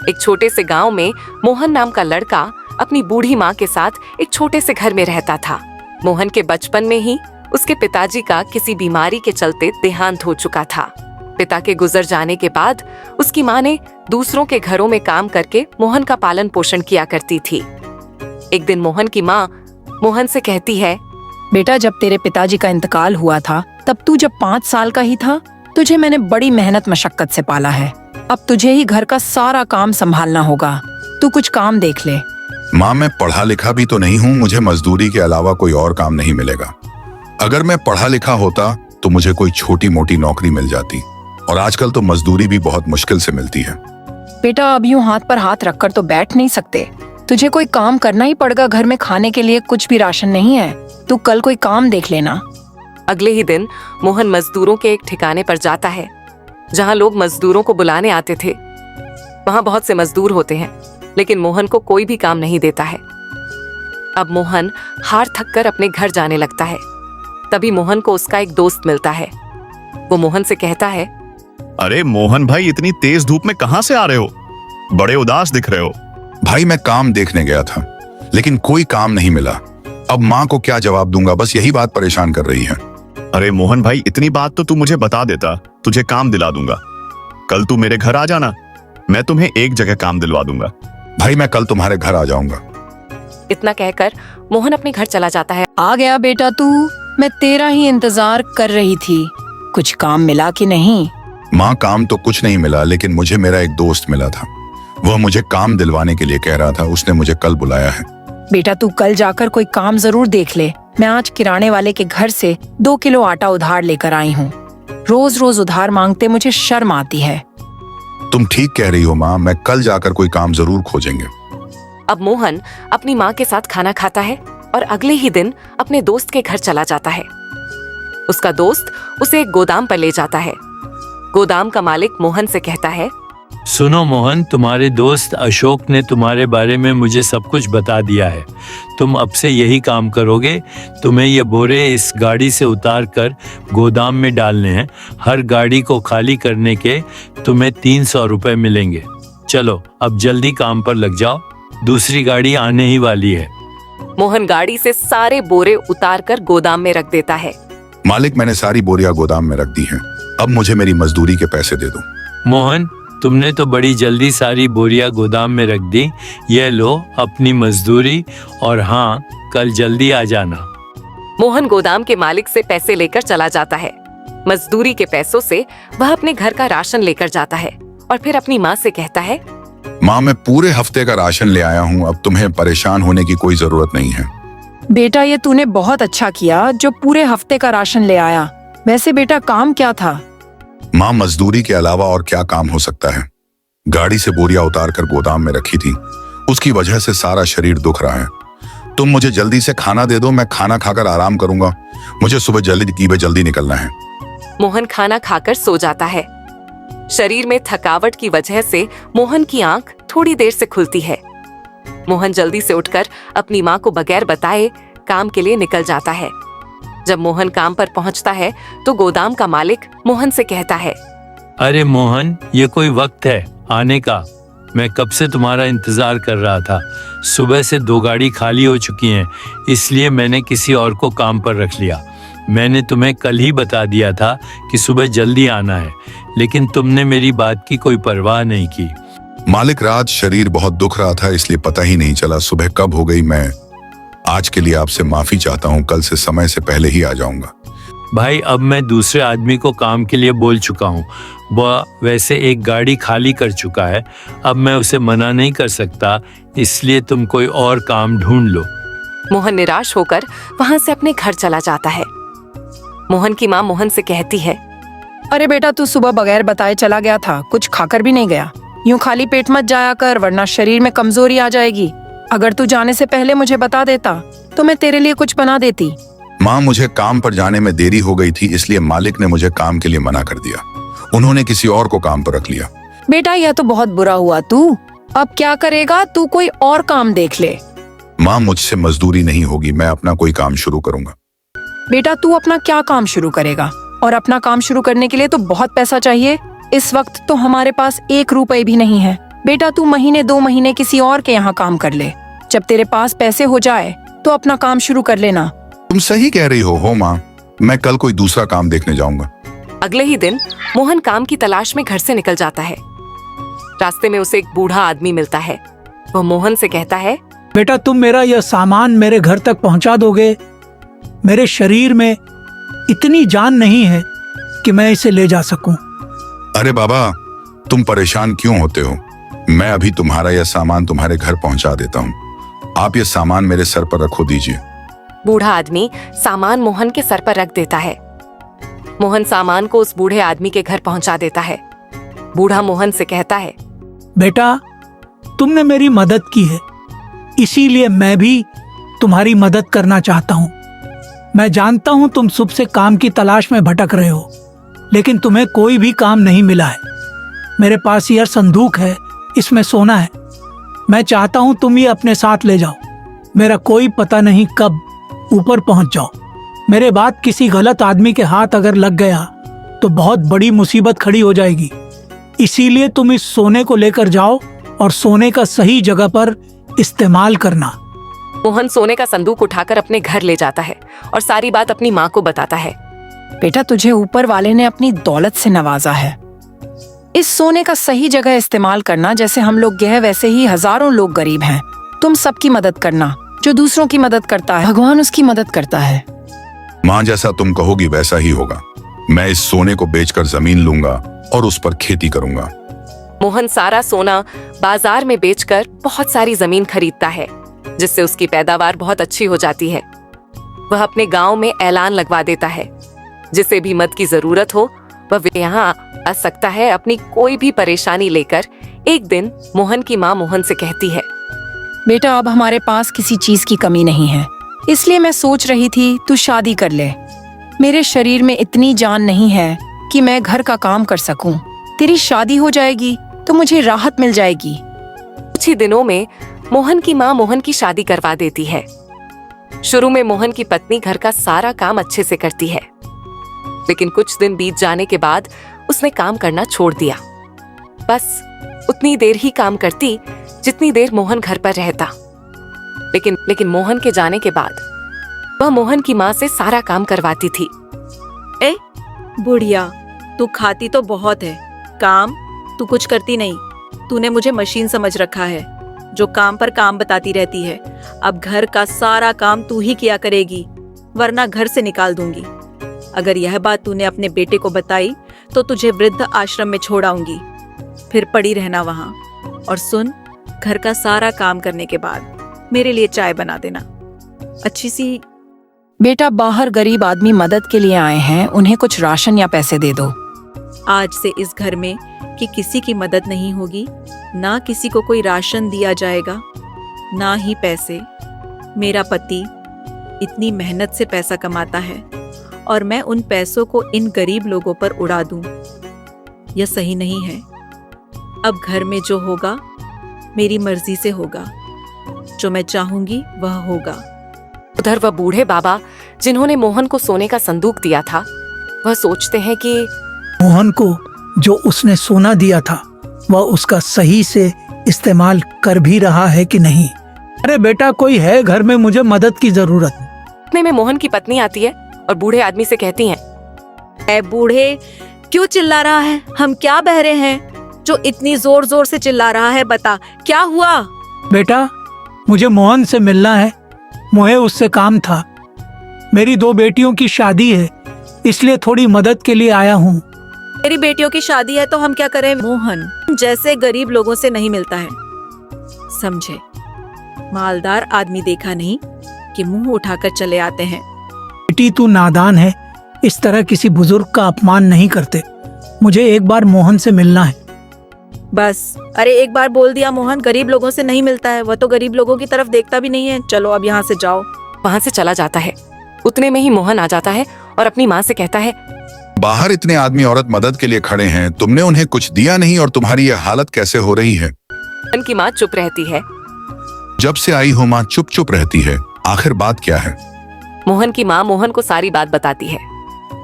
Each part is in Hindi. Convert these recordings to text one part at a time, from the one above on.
एक छोटे से गांव में मोहन नाम का लड़का अपनी बूढ़ी माँ के साथ एक छोटे से घर में रहता था। मोहन के बचपन में ही उसके पिताजी का किसी बीमारी के चलते देहांत हो चुका था। पिता के गुजर जाने के बाद उसकी माँ ने दूसरों के घरों में काम करके मोहन का पालन पोषण किया करती थी। एक दिन मोहन की माँ मोहन से कहती है, बेटा, जब तेरे पिताजी का इंतकाल हुआ था तब तू जब 5 साल का ही था, तुझे मैंने बड़ी मेहनत मशक्कत से पाला है। अब तुझे ही घर का सारा काम संभालना होगा। तू कुछ काम देख ले। माँ, मैं पढ़ा लिखा भी तो नहीं हूँ, मुझे मजदूरी के अलावा कोई और काम नहीं मिलेगा। अगर मैं पढ़ा लिखा होता तो मुझे कोई छोटी मोटी नौकरी मिल जाती, और आजकल तो मजदूरी भी बहुत मुश्किल से मिलती है। बेटा, अब यूं हाथ पर हाथ रखकर तो बैठ नहीं सकते, तुझे कोई काम करना ही पड़ेगा। घर में खाने के लिए कुछ भी राशन नहीं है। तू कल कोई काम देख लेना। अगले ही दिन मोहन मजदूरों के एक ठिकाने पर जाता है जहां लोग मजदूरों को बुलाने आते थे। वहां बहुत से मजदूर होते हैं, लेकिन मोहन को कोई भी काम नहीं देता है। अब मोहन हार थक कर अपने घर जाने लगता है। तभी मोहन को उसका एक दोस्त मिलता है। वो मोहन से कहता है, अरे मोहन भाई, इतनी तेज धूप में कहां से आ रहे हो? बड़े उदास दिख रहे हो। भाई, मैं काम देखने गया था, लेकिन कोई काम नहीं मिला। अब माँ को क्या जवाब दूंगा, बस यही बात परेशान कर रही है। अरे मोहन भाई, इतनी बात तो तू मुझे बता देता, तुझे काम दिला दूंगा। कल तू मेरे घर आ जाना, मैं तुम्हें एक जगह काम दिलवा दूंगा। भाई, मैं कल तुम्हारे घर आ जाऊंगा। इतना कहकर मोहन अपने घर चला जाता है। आ गया बेटा तू, मैं तेरा ही इंतजार कर रही थी। कुछ काम मिला कि नहीं? माँ, काम तो कुछ नहीं मिला, लेकिन मुझे मेरा एक दोस्त मिला था। वह मुझे काम दिलवाने के लिए कह रहा था। उसने मुझे कल बुलाया है। बेटा, तू कल जाकर कोई काम जरूर देख ले। मैं आज किराने वाले के घर से 2 किलो आटा उधार लेकर आई हूँ। रोज रोज उधार मांगते मुझे शर्म आती है। तुम ठीक कह रही हो माँ, मैं कल जाकर कोई काम जरूर खोजेंगे। अब मोहन अपनी माँ के साथ खाना खाता है और अगले ही दिन अपने दोस्त के घर चला जाता है। उसका दोस्त उसे एक गोदाम पर ले जाता है। गोदाम का मालिक मोहन से कहता है, सुनो मोहन, तुम्हारे दोस्त अशोक ने तुम्हारे बारे में मुझे सब कुछ बता दिया है। तुम अब से यही काम करोगे। तुम्हें ये बोरे इस गाड़ी से उतार कर गोदाम में डालने हैं। हर गाड़ी को खाली करने के तुम्हें 300 रुपए मिलेंगे। चलो अब जल्दी काम पर लग जाओ, दूसरी गाड़ी आने ही वाली है। मोहन गाड़ी से सारे बोरे उतार कर गोदाम में रख देता है। मालिक, मैंने सारी बोरियां गोदाम में रख दी हैं। अब मुझे मेरी मजदूरी के पैसे दे दो। मोहन, तुमने तो बड़ी जल्दी सारी बोरियां गोदाम में रख दी। ये लो अपनी मजदूरी, और हाँ, कल जल्दी आ जाना। मोहन गोदाम के मालिक से पैसे लेकर चला जाता है। मजदूरी के पैसों से वह अपने घर का राशन लेकर जाता है और फिर अपनी माँ से कहता है, माँ, मैं पूरे हफ्ते का राशन ले आया हूँ। अब तुम्हें परेशान होने की कोई जरूरत नहीं है। बेटा, ये तूने बहुत अच्छा किया जो पूरे हफ्ते का राशन ले आया। वैसे बेटा, काम क्या था? माँ, मजदूरी के अलावा और क्या काम हो सकता है? गाड़ी से बोरियां उतार कर गोदाम में रखी थी, उसकी वजह से सारा शरीर दुख रहा है। तुम मुझे जल्दी से खाना दे दो, मैं खाना खाकर आराम करूंगा। मुझे सुबह जल्दी निकलना है। मोहन खाना खाकर सो जाता है। शरीर में थकावट की वजह से मोहन की आंख थोड़ी देर से खुलती है। मोहन जल्दी से उठकर अपनी माँ को बगैर बताए काम के लिए निकल जाता है। जब मोहन काम पर पहुंचता है तो गोदाम का मालिक मोहन से कहता है, अरे मोहन, ये कोई वक्त है आने का? मैं कब से तुम्हारा इंतजार कर रहा था। सुबह से 2 गाड़ी खाली हो चुकी हैं, इसलिए मैंने किसी और को काम पर रख लिया। मैंने तुम्हें कल ही बता दिया था कि सुबह जल्दी आना है, लेकिन तुमने मेरी बात की कोई परवाह नहीं की। मालिक, रात शरीर बहुत दुख रहा था, इसलिए पता ही नहीं चला सुबह कब हो गई। मैं आज के लिए आपसे माफी चाहता हूँ। कल से समय से पहले ही आ जाऊंगा। भाई, अब मैं दूसरे आदमी को काम के लिए बोल चुका हूँ। वह वैसे एक गाड़ी खाली कर चुका है। अब मैं उसे मना नहीं कर सकता, इसलिए तुम कोई और काम ढूंढ लो। मोहन निराश होकर वहां से अपने घर चला जाता है। मोहन की माँ मोहन से कहती है, अरे बेटा, तू सुबह बगैर बताए चला गया था, कुछ खाकर भी नहीं गया। यूं खाली पेट मत जाया कर, वरना शरीर में कमजोरी आ जाएगी। अगर तू जाने से पहले मुझे बता देता तो मैं तेरे लिए कुछ बना देती। माँ, मुझे काम पर जाने में देरी हो गई थी, इसलिए मालिक ने मुझे काम के लिए मना कर दिया। उन्होंने किसी और को काम पर रख लिया। बेटा, यह तो बहुत बुरा हुआ। तू अब क्या करेगा? तू कोई और काम देख ले। माँ, मुझसे मजदूरी नहीं होगी, मैं अपना कोई काम शुरू करूंगा। बेटा, तू अपना क्या काम शुरू करेगा? और अपना काम शुरू करने के लिए तो बहुत पैसा चाहिए। इस वक्त तो हमारे पास 1 रुपए भी नहीं है। बेटा तू महीने 2 महीने किसी और के यहाँ काम कर ले। जब तेरे पास पैसे हो जाए तो अपना काम शुरू कर लेना। तुम सही कह रही हो माँ। मैं कल कोई दूसरा काम देखने जाऊंगा। अगले ही दिन मोहन काम की तलाश में घर से निकल जाता है। रास्ते में उसे एक बूढ़ा आदमी मिलता है। वह मोहन से कहता है, बेटा तुम मेरा यह सामान मेरे घर तक पहुंचा दोगे? मेरे शरीर में इतनी जान नहीं है कि मैं इसे ले जा सकूं। अरे बाबा, तुम परेशान क्यों होते हो? मैं अभी तुम्हारा यह सामान तुम्हारे घर पहुंचा देता हूँ। आप ये सामान मेरे सर पर रखो दीजिए। बूढ़ा आदमी सामान मोहन के सर पर रख देता है। मोहन सामान को उस बूढ़े आदमी के घर पहुंचा देता है। बूढ़ा मोहन से कहता है, बेटा तुमने मेरी मदद की है, इसीलिए मैं भी तुम्हारी मदद करना चाहता हूँ। मैं जानता हूँ तुम सुबह से काम की तलाश में भटक रहे हो, लेकिन तुम्हें कोई भी काम नहीं मिला है। मेरे पास यह संदूक है, इसमें सोना है। मैं चाहता हूँ तुम ये अपने साथ ले जाओ। मेरा कोई पता नहीं कब ऊपर पहुँच जाओ। मेरे बाद किसी गलत आदमी के हाथ अगर लग गया तो बहुत बड़ी मुसीबत खड़ी हो जाएगी। इसीलिए तुम इस सोने को लेकर जाओ और सोने का सही जगह पर इस्तेमाल करना। मोहन सोने का संदूक उठाकर अपने घर ले जाता है और सारी बात अपनी माँ को बताता है। बेटा तुझे ऊपर वाले ने अपनी दौलत से नवाजा है। इस सोने का सही जगह इस्तेमाल करना। जैसे हम लोग गए वैसे ही हजारों लोग गरीब हैं। तुम सबकी मदद करना। जो दूसरों की मदद करता है भगवान उसकी मदद करता है। माँ, जैसा तुम कहोगी वैसा ही होगा। मैं इस सोने को बेचकर जमीन लूंगा और उस पर खेती करूंगा। मोहन सारा सोना बाजार में बेचकर बहुत सारी जमीन खरीदता है, जिससे उसकी पैदावार बहुत अच्छी हो जाती है। वह अपने गांव में ऐलान लगवा देता है, जिसे भी मदद की जरूरत हो वह यहाँ आ सकता है अपनी कोई भी परेशानी लेकर। एक दिन मोहन की माँ मोहन से कहती है, बेटा अब हमारे पास किसी चीज की कमी नहीं है, इसलिए मैं सोच रही थी तू शादी कर ले। मेरे शरीर में इतनी जान नहीं है कि मैं घर का काम कर सकूं। तेरी शादी हो जाएगी तो मुझे राहत मिल जाएगी। कुछ ही दिनों में मोहन की माँ मोहन की शादी करवा देती है। शुरू में मोहन की पत्नी घर का सारा काम अच्छे से करती है, लेकिन कुछ दिन बीत जाने के बाद उसने काम करना छोड़ दिया। बस उतनी देर ही काम करती जितनी देर मोहन घर पर रहता। लेकिन मोहन के जाने के बाद वह मोहन की माँ से सारा काम करवाती थी। ए बुढ़िया, तू खाती तो बहुत है, काम तू कुछ करती नहीं। तूने मुझे मशीन समझ रखा है जो काम पर काम बताती रहती है। अब घर का सारा काम तू ही किया करेगी, वरना घर से निकाल दूंगी। अगर यह बात तूने अपने बेटे को बताई तो तुझे वृद्ध आश्रम में छोड़ आऊंगी। फिर पड़ी रहना वहां। और सुन, घर का सारा काम करने के बाद मेरे लिए चाय बना देना, अच्छी सी। बेटा बाहर गरीब आदमी मदद के लिए आए हैं, उन्हें कुछ राशन या पैसे दे दो। आज से इस घर में कि किसी की मदद नहीं होगी, ना किसी को कोई राशन दिया जाएगा, ना ही पैसे। मेरा पति इतनी मेहनत से पैसा कमाता है और मैं उन पैसों को इन गरीब लोगों पर उड़ा दूं, यह सही नहीं है। अब घर में जो होगा मेरी मर्जी से होगा, जो मैं चाहूंगी वह होगा। उधर वह बूढ़े बाबा जिन्होंने मोहन को सोने का संदूक दिया था, वह सोचते हैं कि मोहन को जो उसने सोना दिया था वह उसका सही से इस्तेमाल कर भी रहा है कि नहीं। अरे बेटा कोई है घर में, मुझे मदद की जरूरत। इतने में मोहन की पत्नी आती है और बूढ़े आदमी से कहती हैं, ऐ बूढ़े, क्यों चिल्ला रहा है? हम क्या बहरे हैं जो इतनी जोर जोर से चिल्ला रहा है? बता क्या हुआ? बेटा मुझे मोहन से मिलना है, मुझे उससे काम था। मेरी 2 बेटियों की शादी है, इसलिए थोड़ी मदद के लिए आया हूँ। मेरी बेटियों की शादी है तो हम क्या करें? मोहन जैसे गरीब लोगों से नहीं मिलता है, समझे? मालदार आदमी देखा नहीं कि मुंह उठाकर चले आते हैं। बेटी तू नादान है, इस तरह किसी बुजुर्ग का अपमान नहीं करते। मुझे एक बार मोहन से मिलना है। बस, अरे एक बार बोल दिया मोहन गरीब लोगों से नहीं मिलता है, वह तो गरीब लोगों की तरफ देखता भी नहीं है। चलो अब यहाँ से जाओ। वहां से चला जाता है। उतने में ही मोहन आ जाता है और अपनी माँ से कहता है, बाहर इतने आदमी औरत मदद के लिए खड़े हैं, तुमने उन्हें कुछ दिया नहीं और तुम्हारी यह हालत कैसे हो रही है? मोहन की माँ चुप रहती है। जब से आई हो माँ चुप चुप रहती है, आखिर बात क्या है? मोहन की माँ मोहन को सारी बात बताती है।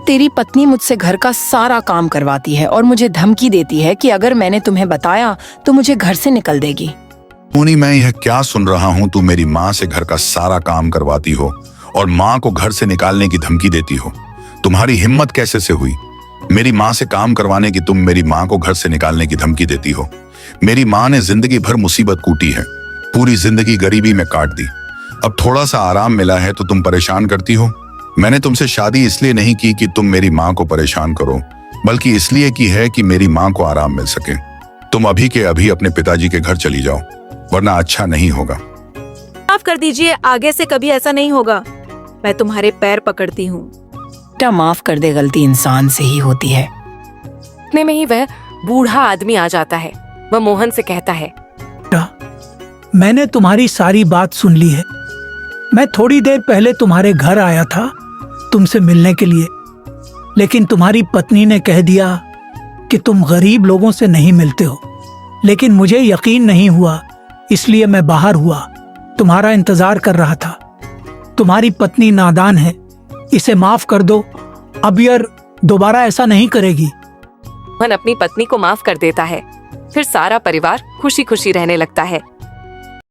तेरी पत्नी मुझसे घर का सारा काम करवाती है और मुझे धमकी देती है कि अगर मैंने तुम्हें बताया तो मुझे घर से निकल देगी। मोनी, मैं यह क्या सुन रहा हूँ? तू मेरी माँ से घर का सारा काम करवाती हो और माँ को घर से निकालने की धमकी देती हो। तुम्हारी हिम्मत कैसे से हुई मेरी माँ से काम करवाने की? तुम मेरी माँ को घर से निकालने की धमकी देती हो। मेरी माँ ने जिंदगी भर मुसीबत कूटी है, पूरी जिंदगी गरीबी में काट दी। अब थोड़ा सा आराम मिला है तो तुम परेशान करती हो। मैंने तुमसे शादी इसलिए नहीं की कि तुम मेरी माँ को परेशान करो, बल्कि इसलिए की है कि मेरी माँ को आराम मिल सके। तुम अभी के अभी अपने पिताजी के घर चली जाओ, वरना अच्छा नहीं होगा। माफ कर दीजिए, आगे से कभी ऐसा नहीं होगा। मैं तुम्हारे पैर पकड़ती हूँ। बेटा माफ कर दे, गलती इंसान से ही होती है। इतने में ही वह बूढ़ा आदमी आ जाता है। वह मोहन से कहता है, मैंने तुम्हारी सारी बात सुन ली है। मैं थोड़ी देर पहले तुम्हारे घर आया था तुमसे मिलने के लिए, लेकिन तुम्हारी पत्नी ने कह दिया कि तुम गरीब लोगों से नहीं मिलते हो। लेकिन मुझे यकीन नहीं हुआ, इसलिए मैं बाहर हुआ, तुम्हारा इंतजार कर रहा था। तुम्हारी पत्नी नादान है, इसे माफ कर दो। अब यह दोबारा ऐसा नहीं करेगी। मोहन अपनी पत्नी को माफ कर देता है। फिर सारा परिवार खुशी खुशी रहने लगता है।